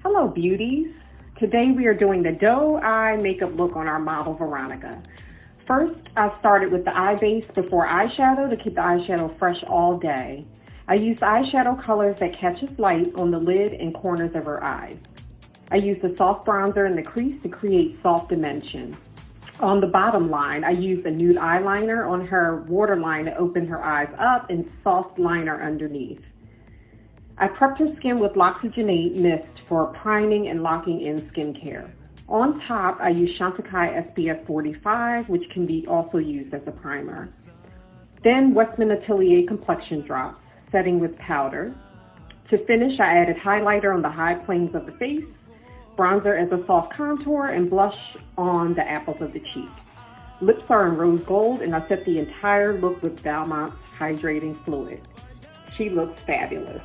Hello beauties. Today we are doing the Doe Eye makeup look on our model Weronika. First, I started with the eye base before eyeshadow to keep the eyeshadow fresh all day. I used eyeshadow colors that catches light on the lid and corners of her eyes. I used a soft bronzer in the crease to create soft dimension. On the bottom line, I used a nude eyeliner on her waterline to open her eyes up and soft liner underneath. I prepped her skin with L'Oxygenate Mist for priming and locking in skincare. On top, I used Chantecaille SPF 45, which can be also used as a primer. Then Westman Atelier Complexion drops, setting with powder. To finish, I added highlighter on the high planes of the face, bronzer as a soft contour, and blush on the apples of the cheek. Lips are in rose gold, and I set the entire look with Valmont's hydrating fluid. She looks fabulous.